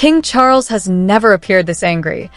King Charles has never appeared this angry,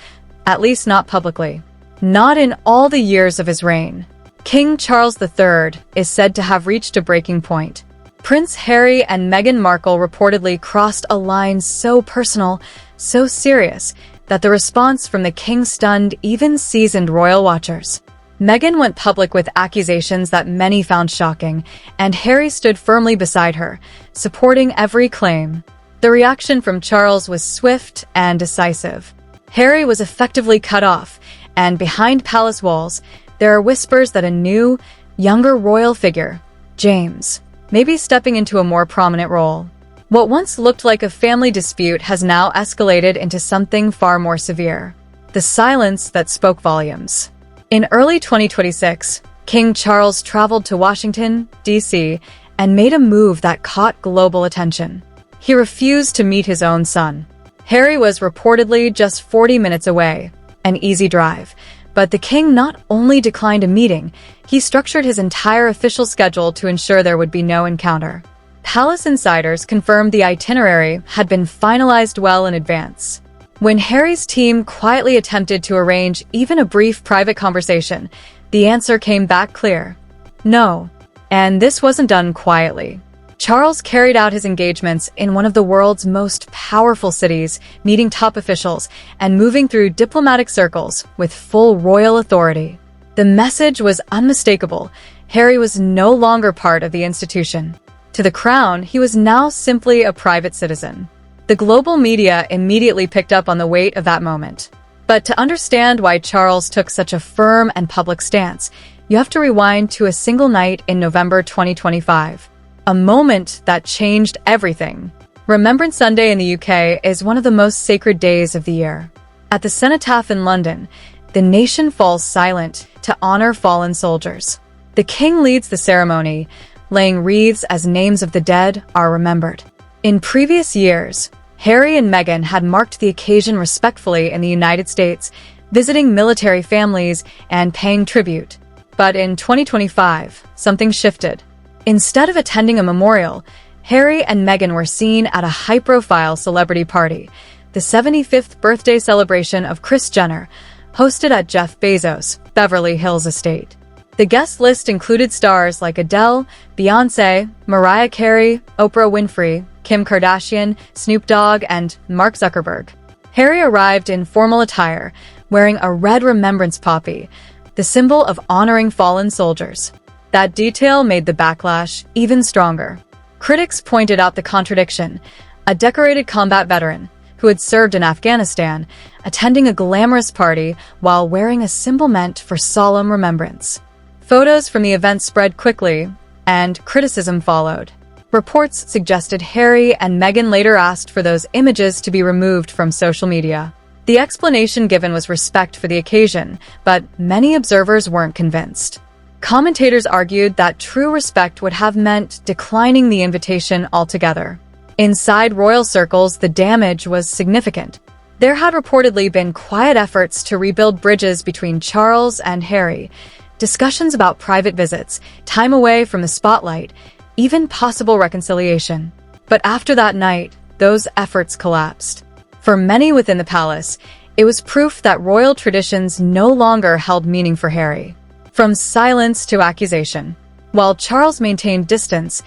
at least not publicly. Not in all the years of his reign. King Charles III is said to have reached a breaking point. Prince Harry and Meghan Markle reportedly crossed a line so personal, so serious, that the response from the king stunned even seasoned royal watchers. Meghan went public with accusations that many found shocking, and Harry stood firmly beside her, supporting every claim. The reaction from Charles was swift and decisive. Harry was effectively cut off, and behind palace walls, there are whispers that a new, younger royal figure, James, may be stepping into a more prominent role. What once looked like a family dispute has now escalated into something far more severe. The silence that spoke volumes. In early 2026, King Charles traveled to Washington, D.C., and made a move that caught global attention. He refused to meet his own son. Harry was reportedly just 40 minutes away, an easy drive, but the king not only declined a meeting, he structured his entire official schedule to ensure there would be no encounter. Palace insiders confirmed the itinerary had been finalized well in advance. When Harry's team quietly attempted to arrange even a brief private conversation, the answer came back clear. No. And this wasn't done quietly. Charles carried out his engagements in one of the world's most powerful cities, meeting top officials and moving through diplomatic circles with full royal authority. The message was unmistakable. Harry was no longer part of the institution. To the crown, he was now simply a private citizen. The global media immediately picked up on the weight of that moment. But to understand why Charles took such a firm and public stance, you have to rewind to a single night in November 2025. A moment that changed everything. Remembrance Sunday in the UK is one of the most sacred days of the year. At the Cenotaph in London, the nation falls silent to honor fallen soldiers. The king leads the ceremony, laying wreaths as names of the dead are remembered. In previous years, Harry and Meghan had marked the occasion respectfully in the United States, visiting military families and paying tribute. But in 2025, something shifted. Instead of attending a memorial, Harry and Meghan were seen at a high-profile celebrity party, the 75th birthday celebration of Kris Jenner, hosted at Jeff Bezos' Beverly Hills estate. The guest list included stars like Adele, Beyoncé, Mariah Carey, Oprah Winfrey, Kim Kardashian, Snoop Dogg, and Mark Zuckerberg. Harry arrived in formal attire, wearing a red remembrance poppy, the symbol of honoring fallen soldiers. That detail made the backlash even stronger. Critics pointed out the contradiction: a decorated combat veteran, who had served in Afghanistan, attending a glamorous party while wearing a symbol meant for solemn remembrance. Photos from the event spread quickly, and criticism followed. Reports suggested Harry and Meghan later asked for those images to be removed from social media. The explanation given was respect for the occasion, but many observers weren't convinced. Commentators argued that true respect would have meant declining the invitation altogether. Inside royal circles, the damage was significant. There had reportedly been quiet efforts to rebuild bridges between Charles and Harry, discussions about private visits, time away from the spotlight, even possible reconciliation. But after that night, those efforts collapsed. For many within the palace, it was proof that royal traditions no longer held meaning for Harry. From silence to accusation. While Charles maintained distance,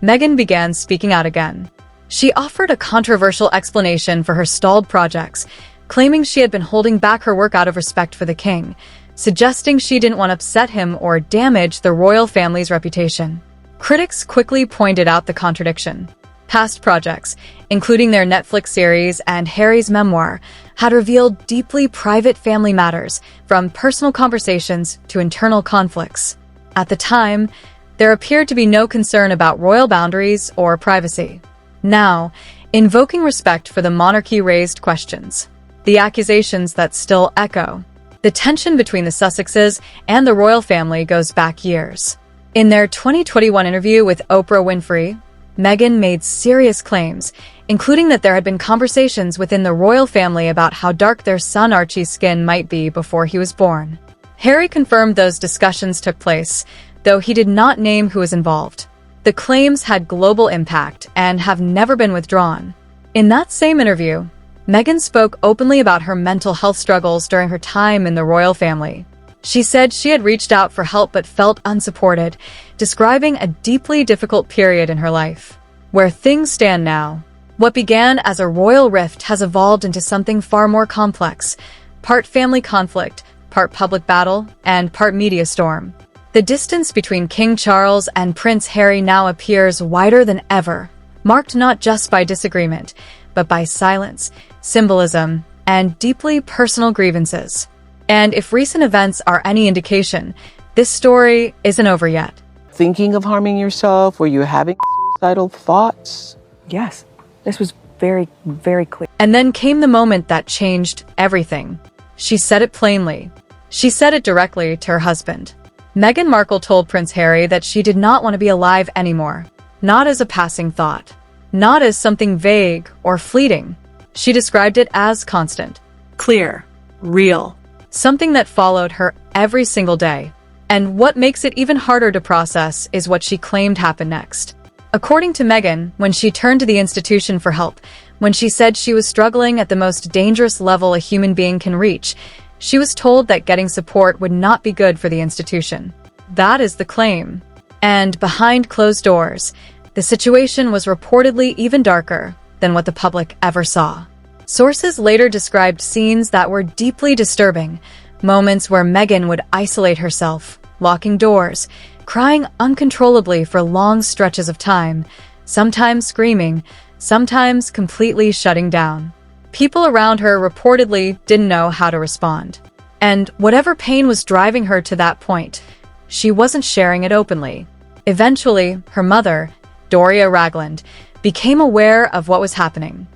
Meghan began speaking out again. She offered a controversial explanation for her stalled projects, claiming she had been holding back her work out of respect for the king, suggesting she didn't want to upset him or damage the royal family's reputation. Critics quickly pointed out the contradiction. Past projects, including their Netflix series and Harry's memoir, had revealed deeply private family matters, from personal conversations to internal conflicts. At the time, there appeared to be no concern about royal boundaries or privacy. Now, invoking respect for the monarchy raised questions. The accusations that still echo. The tension between the Sussexes and the royal family goes back years. In their 2021 interview with Oprah Winfrey, Meghan made serious claims, including that there had been conversations within the royal family about how dark their son Archie's skin might be before he was born. Harry confirmed those discussions took place, though he did not name who was involved. The claims had global impact and have never been withdrawn. In that same interview, Meghan spoke openly about her mental health struggles during her time in the royal family. She said she had reached out for help but felt unsupported, describing a deeply difficult period in her life. Where things stand now, what began as a royal rift has evolved into something far more complex, part family conflict, part public battle, and part media storm. The distance between King Charles and Prince Harry now appears wider than ever, marked not just by disagreement, but by silence, symbolism, and deeply personal grievances. And if recent events are any indication, this story isn't over yet. Thinking of harming yourself? Were you having suicidal thoughts? Yes, this was very, very clear. And then came the moment that changed everything. She said it plainly. She said it directly to her husband. Meghan Markle told Prince Harry that she did not want to be alive anymore, not as a passing thought, not as something vague or fleeting. She described it as constant, clear, real, something that followed her every single day. And what makes it even harder to process is what she claimed happened next. According to Meghan, when she turned to the institution for help, when she said she was struggling at the most dangerous level a human being can reach, she was told that getting support would not be good for the institution. That is the claim. And behind closed doors, the situation was reportedly even darker than what the public ever saw. Sources later described scenes that were deeply disturbing, moments where Meghan would isolate herself, locking doors, crying uncontrollably for long stretches of time, sometimes screaming, sometimes completely shutting down. People around her reportedly didn't know how to respond. And whatever pain was driving her to that point, she wasn't sharing it openly. Eventually, her mother, Doria Ragland, became aware of what was happening.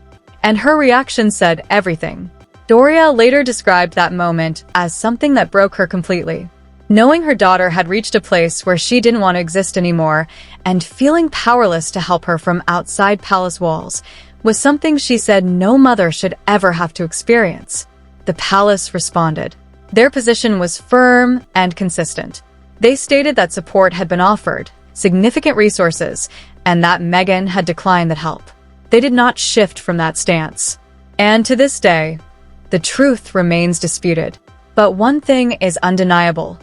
And her reaction said everything. Doria later described that moment as something that broke her completely. Knowing her daughter had reached a place where she didn't want to exist anymore and feeling powerless to help her from outside palace walls was something she said no mother should ever have to experience. The palace responded. Their position was firm and consistent. They stated that support had been offered, significant resources, and that Meghan had declined that help. They did not shift from that stance. And to this day, the truth remains disputed. But one thing is undeniable.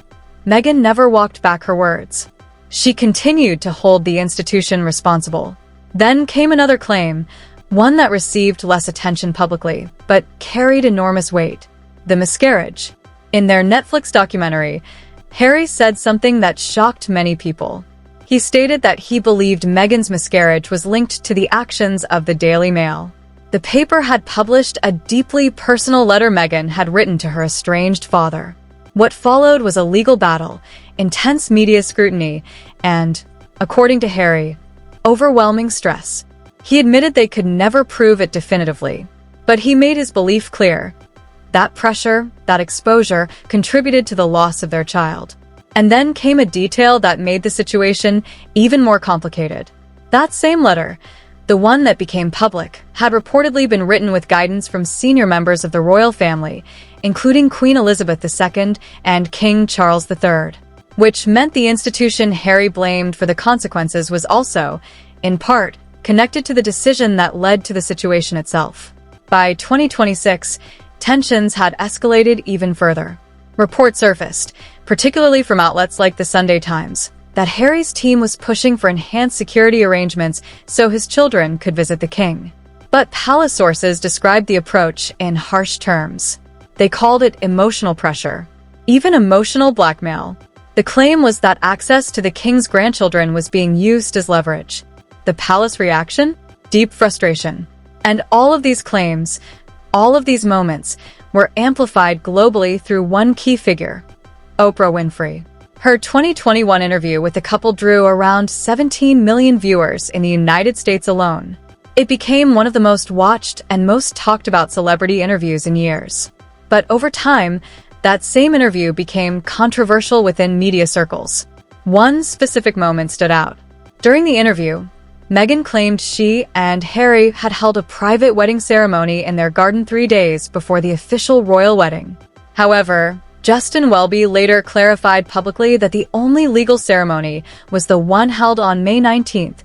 Meghan never walked back her words. She continued to hold the institution responsible. Then came another claim, one that received less attention publicly, but carried enormous weight: the miscarriage. In their Netflix documentary, Harry said something that shocked many people. He stated that he believed Meghan's miscarriage was linked to the actions of the Daily Mail. The paper had published a deeply personal letter Meghan had written to her estranged father. What followed was a legal battle, intense media scrutiny, and, according to Harry, overwhelming stress. He admitted they could never prove it definitively, but he made his belief clear. That pressure, that exposure, contributed to the loss of their child. And then came a detail that made the situation even more complicated. That same letter, the one that became public, had reportedly been written with guidance from senior members of the royal family, including Queen Elizabeth II and King Charles III, which meant the institution Harry blamed for the consequences was also, in part, connected to the decision that led to the situation itself. By 2026, tensions had escalated even further. Reports surfaced, particularly from outlets like the Sunday Times, that Harry's team was pushing for enhanced security arrangements so his children could visit the king. But palace sources described the approach in harsh terms. They called it emotional pressure, even emotional blackmail. The claim was that access to the king's grandchildren was being used as leverage. The palace reaction? Deep frustration. And all of these claims, all of these moments, were amplified globally through one key figure: Oprah Winfrey. Her 2021 interview with the couple drew around 17 million viewers in the United States alone. It became one of the most watched and most talked about celebrity interviews in years. But over time, that same interview became controversial within media circles. One specific moment stood out. During the interview, Meghan claimed she and Harry had held a private wedding ceremony in their garden 3 days before the official royal wedding. However, Justin Welby later clarified publicly that the only legal ceremony was the one held on May 19,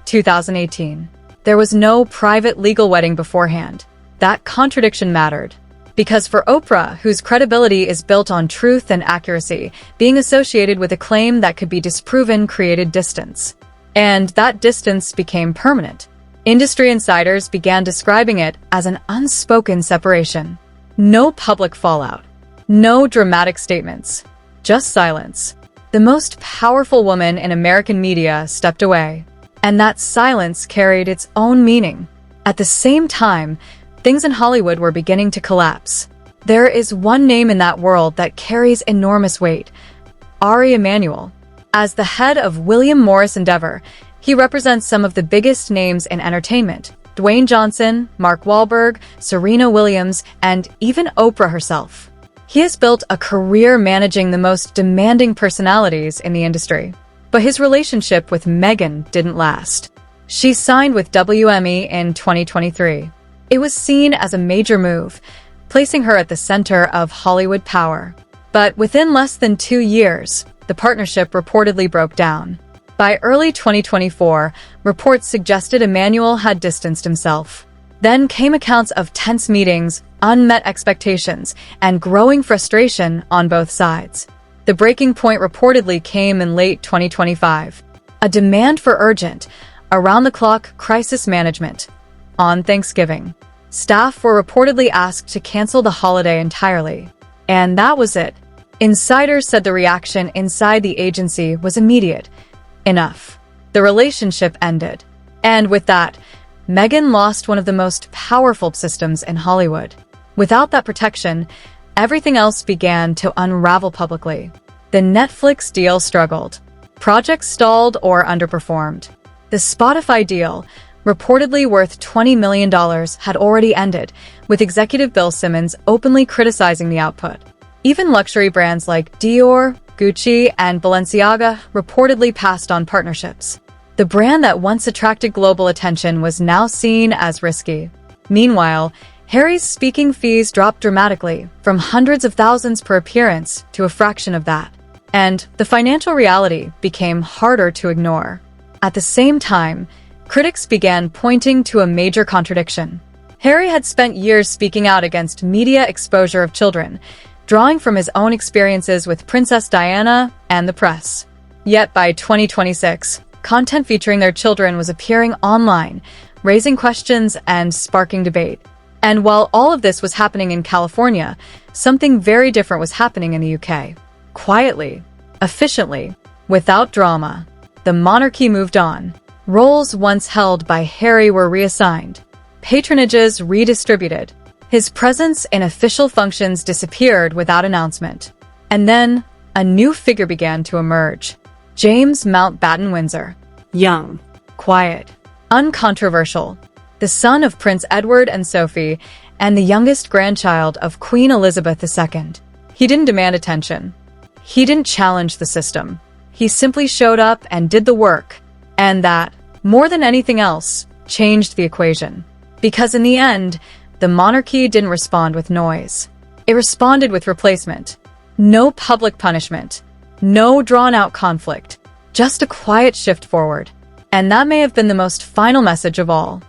2018. There was no private legal wedding beforehand. That contradiction mattered. Because for Oprah, whose credibility is built on truth and accuracy, being associated with a claim that could be disproven created distance. And that distance became permanent. Industry insiders began describing it as an unspoken separation. No public fallout. No dramatic statements. Just silence. The most powerful woman in American media stepped away. And that silence carried its own meaning. At the same time, things in Hollywood were beginning to collapse. There is one name in that world that carries enormous weight: Ari Emanuel. As the head of William Morris Endeavor, he represents some of the biggest names in entertainment: Dwayne Johnson, Mark Wahlberg, Serena Williams, and even Oprah herself. He has built a career managing the most demanding personalities in the industry. But his relationship with Meghan didn't last. She signed with WME in 2023. It was seen as a major move, placing her at the center of Hollywood power. But within less than 2 years, the partnership reportedly broke down. By early 2024, reports suggested Emanuel had distanced himself. Then came accounts of tense meetings, unmet expectations, and growing frustration on both sides. The breaking point reportedly came in late 2025. A demand for urgent, around-the-clock crisis management. On Thanksgiving, staff were reportedly asked to cancel the holiday entirely. And that was it. Insiders said the reaction inside the agency was immediate. Enough. The relationship ended. And with that, Meghan lost one of the most powerful systems in Hollywood. Without that protection, everything else began to unravel publicly. The Netflix deal struggled. Projects stalled or underperformed. The Spotify deal, reportedly worth $20 million, had already ended, with executive Bill Simmons openly criticizing the output. Even luxury brands like Dior, Gucci, and Balenciaga reportedly passed on partnerships. The brand that once attracted global attention was now seen as risky. Meanwhile, Harry's speaking fees dropped dramatically, from hundreds of thousands per appearance to a fraction of that. And the financial reality became harder to ignore. At the same time, critics began pointing to a major contradiction. Harry had spent years speaking out against media exposure of children, drawing from his own experiences with Princess Diana and the press. Yet by 2026, content featuring their children was appearing online, raising questions and sparking debate. And while all of this was happening in California, something very different was happening in the UK. Quietly, efficiently, without drama, the monarchy moved on. Roles once held by Harry were reassigned. Patronages redistributed. His presence in official functions disappeared without announcement. And then, a new figure began to emerge. James Mountbatten Windsor. Young, quiet, uncontroversial. The son of Prince Edward and Sophie, and the youngest grandchild of Queen Elizabeth II. He didn't demand attention. He didn't challenge the system. He simply showed up and did the work. And that, more than anything else, changed the equation. Because in the end, the monarchy didn't respond with noise. It responded with replacement. No public punishment. No drawn-out conflict. Just a quiet shift forward. And that may have been the most final message of all.